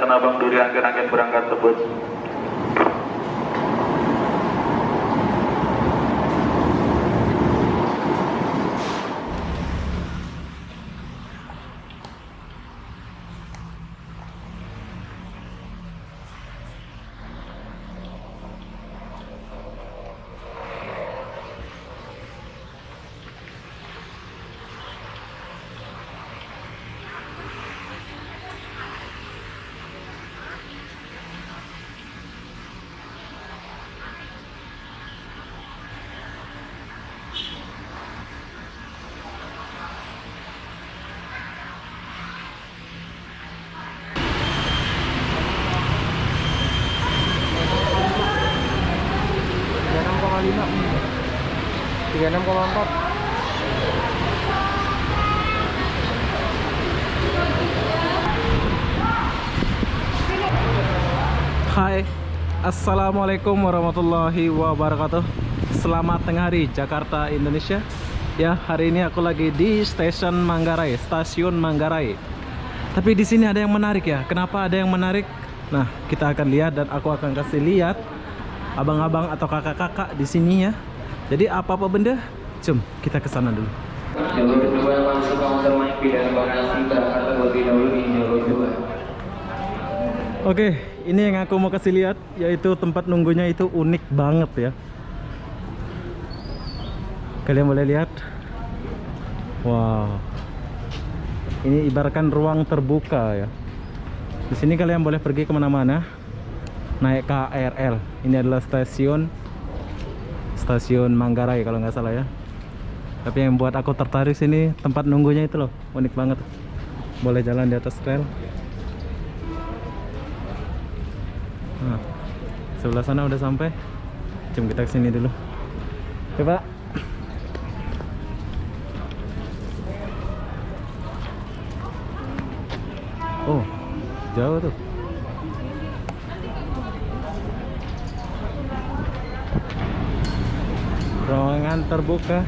Tanah Abang Duri angin-angin berangkat tebus. Tiga 36,4. Hai, assalamualaikum warahmatullahi wabarakatuh. Selamat tengah hari Jakarta, Indonesia. Ya, hari ini aku lagi di stasiun Manggarai, stasiun Manggarai. Tapi di sini ada yang menarik ya. Kenapa ada yang menarik? Nah, kita akan lihat dan aku akan kasih lihat abang-abang atau kakak-kakak di sini ya. Jadi apa-apa benda, jom kita ke sana dulu. Jalur kedua masuk kawasan Main Pidana Bekasi berangkat terlebih dahulu di jalur 2. Oke, ini yang aku mau kasih lihat, yaitu tempat nunggunya itu unik banget ya. Kalian boleh lihat. Wow. Ini ibaratkan ruang terbuka ya. Di sini kalian boleh pergi kemana-mana naik KRL. Ini adalah stasiun Manggarai kalau nggak salah ya. Tapi yang buat aku tertarik sini tempat nunggunya itu loh, unik banget. Boleh jalan di atas rel. Nah, sebelah sana udah sampai. Jom kita kesini dulu. Oke Pak. Oh, jauh tuh. Ruangan terbuka.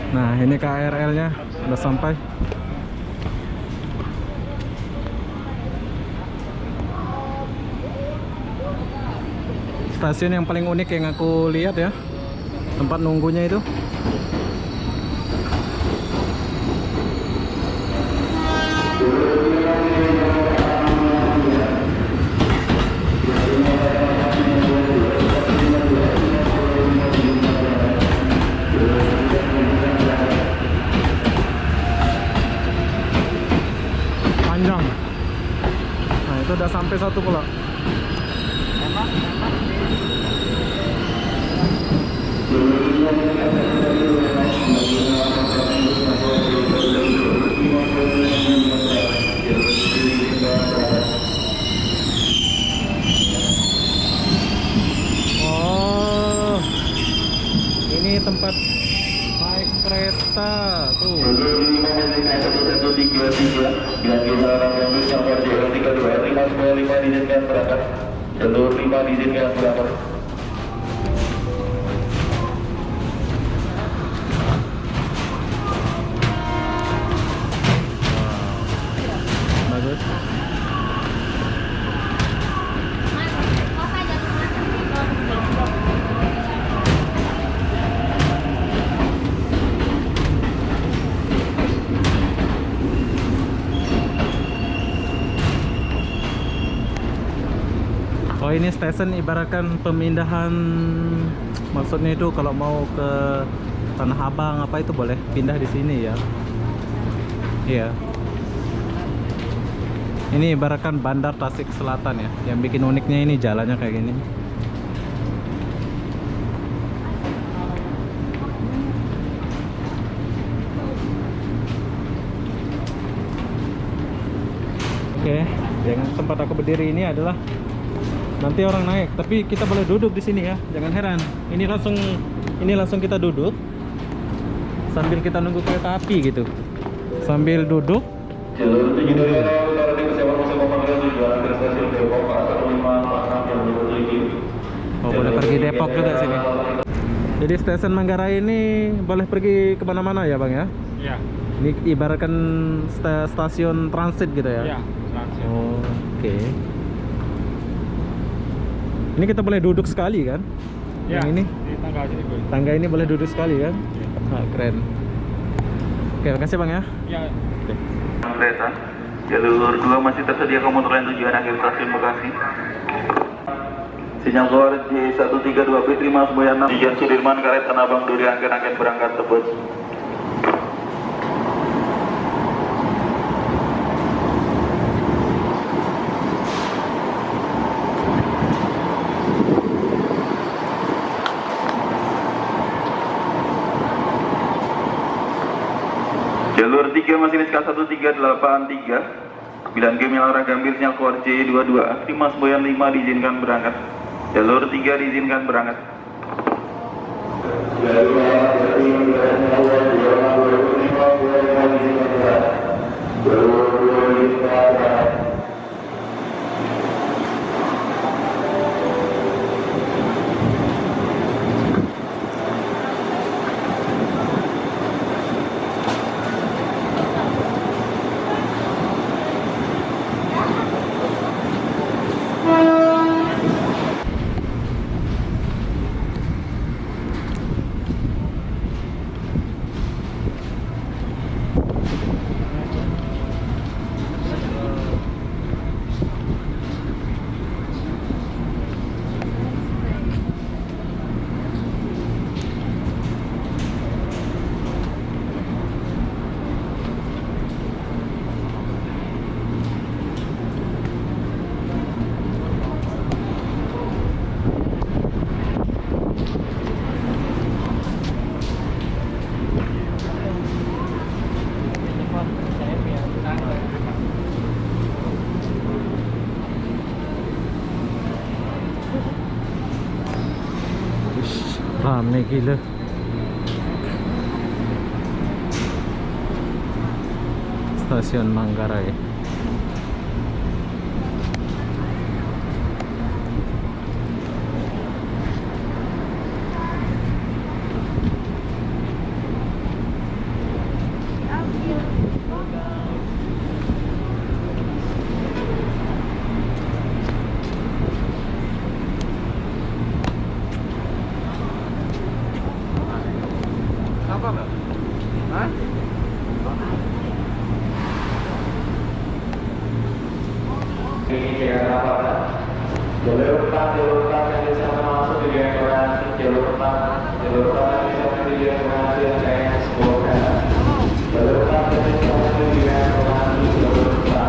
Nah, ini KRL-nya udah sampai. Stasiun yang paling unik yang aku lihat ya, tempat nunggunya itu. Panjang. Nah, itu udah sampai satu pula. Oh, ini tempat naik kereta tuh. Jalur 5 diizinkan berangkat. Bagus. Oh, ini stasiun ibaratkan pemindahan, maksudnya itu kalau mau ke Tanah Abang apa itu boleh pindah di sini ya. Iya. Ini ibaratkan Bandar Tasik Selatan ya. Yang bikin uniknya ini jalannya kayak gini. Oke, yang tempat aku berdiri ini adalah nanti orang naik, tapi kita boleh duduk di sini ya. Jangan heran. Ini langsung kita duduk sambil kita nunggu kereta api gitu. Sambil duduk. Jalur 7 dari arah utara di Kesewan Musim Pemanggilan tujuan ke stasiun Depok atau 546 yang menuju. Oh, boleh pergi Depok juga sini. Jadi stasiun Manggarai ini boleh pergi kemana-mana ya Bang ya? Iya. Ini ibaratkan stasiun transit gitu ya? Iya, transit. Oh, oke. Ini kita boleh duduk sekali kan? Ya, Yang ini? di tangga sini boleh. Tangga ini boleh duduk sekali kan? Ah, keren. Oke, makasih Bang ya. Iya. Kereta jalur 2 masih tersedia komuter lain tujuan akhir stasiun Bekasi. Sinyal keluar J132 P5 Semboyan 6 tujuan Sudirman Karet Tanah Abang Duri angin berangkat Tebus. Jalur 3 masinis K1383 9 Gem yang arah Gambir sinyal keluar J22 Aktimas Boyan 5 diizinkan berangkat. Jalur 3 diizinkan berangkat. Rame gila. Stasiun Manggarai. Apa, Mbak? Hah? Jalur 4 yang bisa masuk di dekorasi. Jalur 4 yang bisa masuk di dekorasi yang kayak sekolah. Jalur 4 yang bisa masuk di dekorasi. Jalur 4.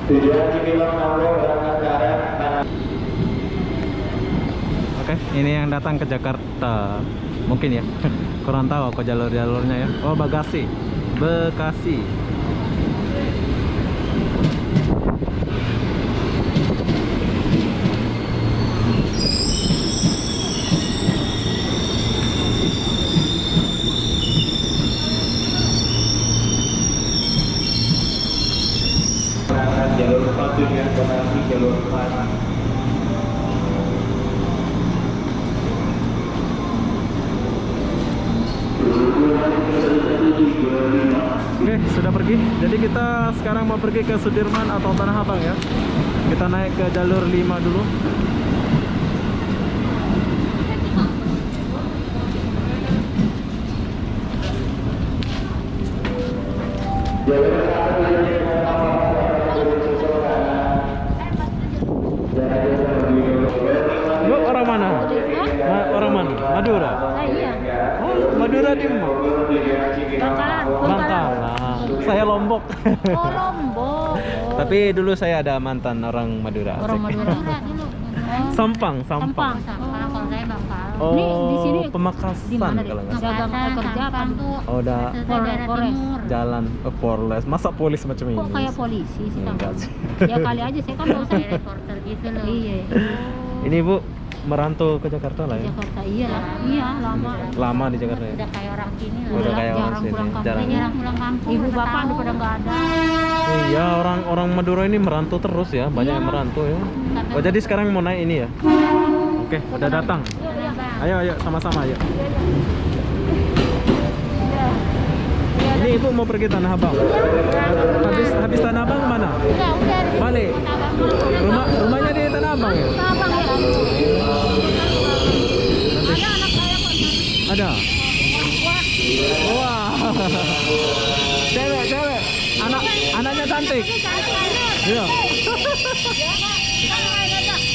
Tujuan Cibinong Namro berangkat ke arah kanan. Oke, ini yang datang ke Jakarta. Mungkin ya. Kurang tahu kok jalur-jalurnya ya. Oh, Bekasi. Bekasi. Oke, sudah pergi. Jadi kita sekarang mau pergi ke Sudirman atau Tanah Abang ya. Kita naik ke jalur 5 dulu. Lu orang mana? Orang mana? Madura. Iya. Oh, Madura di mana? Bangkalan. Bangkalan. Saya Lombok. Oh, Lombok. Tapi dulu saya ada mantan orang Madura. Orang Asik. Madura dulu. Sampang. Sampang. Kalau saya Bangkalan. Oh, Nih di sini Pemakasan di mana kalau deh? nggak salah. Dagang kerja apa tuh? Oh, udah Polres. jalan Polres. Masa polis macam ini? Kok kayak polisi sih Enggak Kang? sih. Ya kali aja saya kan mau saya reporter gitu loh. Iya. Ini Bu merantau ke Jakarta lah ya. Jakarta iya lah. Iya, lama. Lama di Jakarta ya. Udah kayak orang sini lah. Udah kayak orang jarang sini. pulang kampung. Jarang. Jarang pulang kampung. Ibu bapak udah pada nggak ada. Iya, orang Madura ini merantau terus ya, banyak yang merantau ya. Oh, jadi sekarang mau naik ini ya? Oke, udah datang. Ayo, sama-sama ayo. Ini Ibu mau pergi Tanah Abang. Habis Tanah Abang mana? Udah. Balik. Rumahnya di Tanah Abang ya? Abang ya. Nanti Ada anak saya kok. ada. Wah. Cewek. Anaknya cantik. Iya.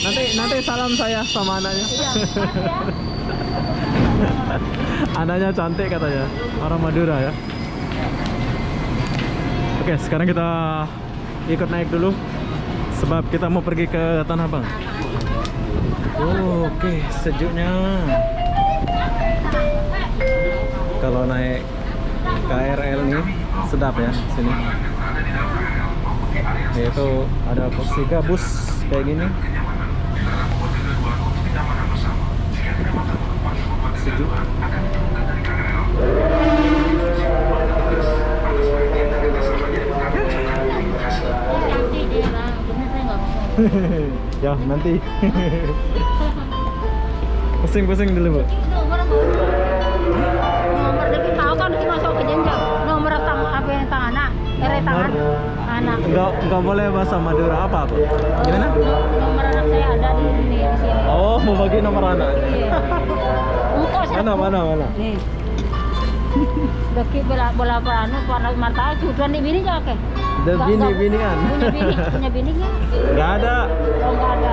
Nanti salam saya sama anaknya. Anaknya cantik katanya. Orang Madura ya. Oke, sekarang kita ikut naik dulu sebab kita mau pergi ke Tanah Abang. Oh, oke, sejuknya. Kalau naik KRL nih sedap ya sini. Yaitu ada tiga bus kayak gini. Sejuk. Nanti dia bang, bener saya nggak mau. Ya nanti. Pusing dulu Bu. Nomor deki tahu kan deki masuk ke jenjang. Nomor tang apa yang tang anak, tangan anak. Enggak boleh bahasa Madura apa Bu? Gimana? Nomor anak saya ada di sini. Oh, mau bagi nomor anak. Iya. Engkau saya. Mana? Nih. Deki bola anu warna mata tujuan di bini aja ke. Bini-binian. Punya bininya. Enggak ada. Oh, enggak ada.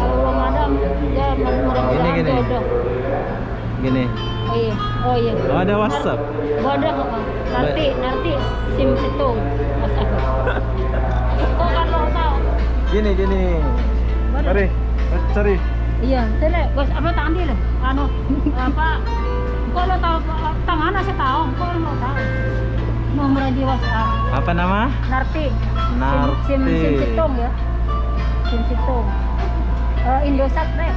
Kalau belum ada, ya mudah-mudahan Gini. jodoh. Gini. Oh iya. Oh, ada WhatsApp. Ada kok. Nanti SIM itu WhatsApp. Kok kan lo tahu? Gini. Cari. Iya, tele, guys, apa tangan dia loh? Anu, apa? Kok lo tahu tangan saya tahu, kok lo tahu? Nomor di WhatsApp. Apa nama? Narti. Narti. SIM Situng ya. SIM Situng. Indosat deh.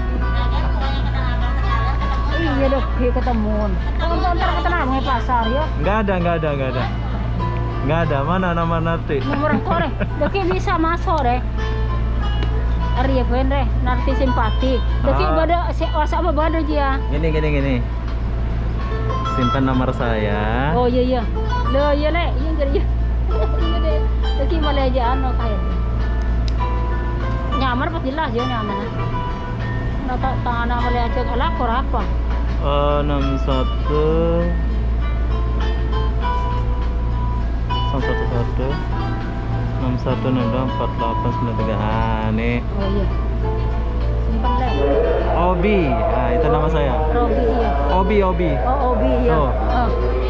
Iya dok, ketemuan. Kalau ntar ketemu di pasar ya. Enggak ada. Mana nama Narti? Nomor kore, dok bisa masuk deh. Arya bener, Narti simpati. Dok bada WhatsApp bada dia. Gini. Simpan nomor saya. Oh iya. Lo iya le, iya jadi. Iya deh. Dok malah aja anu kayak. Nyaman pas jelas ya nyaman. Nata tangan malah aja lapor apa? 61 61624893. Nih. Oh iya. Simpan le. Obi. Ah, itu nama saya. Robi iya. Obi. Oh Obi iya. Oh.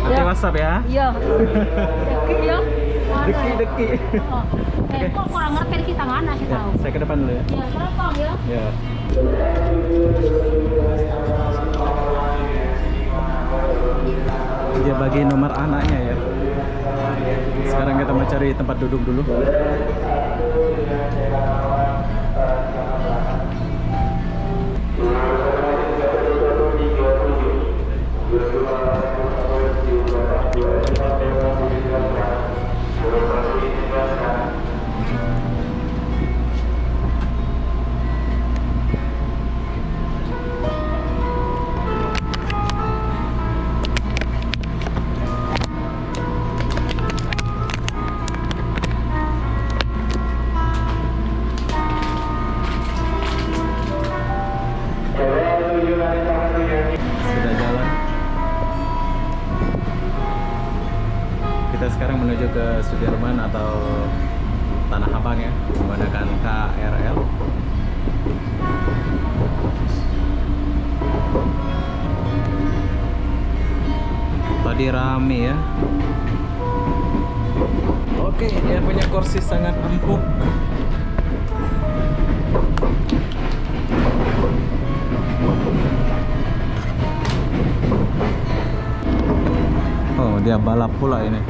Nanti Ya. WhatsApp ya. Iya. Deki ya. Deki. Oh. Kok kurang ngerti kita mana sih Ya, tahu. saya ke depan dulu ya. Ya, kenapa ya? Ya. Dia bagi nomor anaknya ya. Sekarang kita mau cari tempat duduk dulu. sekarang menuju ke Sudirman atau Tanah Abang ya, menggunakan KRL. Tadi rame ya. Oke, dia punya kursi sangat empuk. Oh, dia balap pula ini.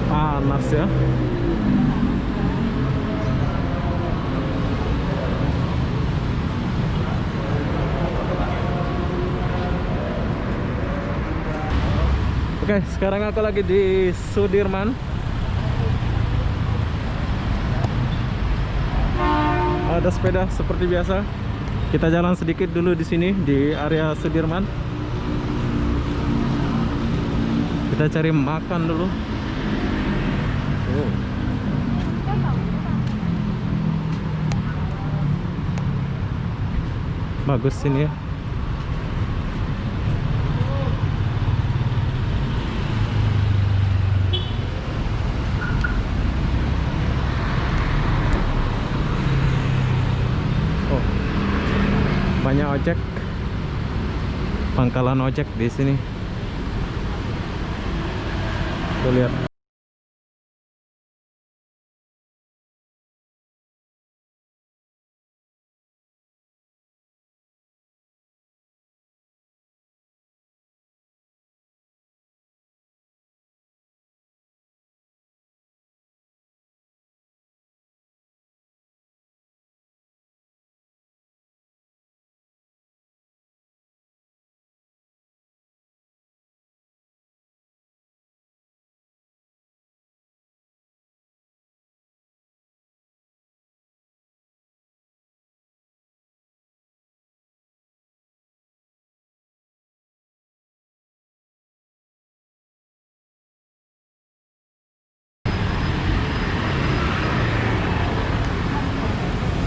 Panas ya. Oke, sekarang aku lagi di Sudirman. Ada sepeda seperti biasa. Kita jalan sedikit dulu di sini di area Sudirman. Kita cari makan dulu. Oh. Bagus sini ya. Oh. Banyak ojek. Pangkalan ojek di sini. Tuh lihat.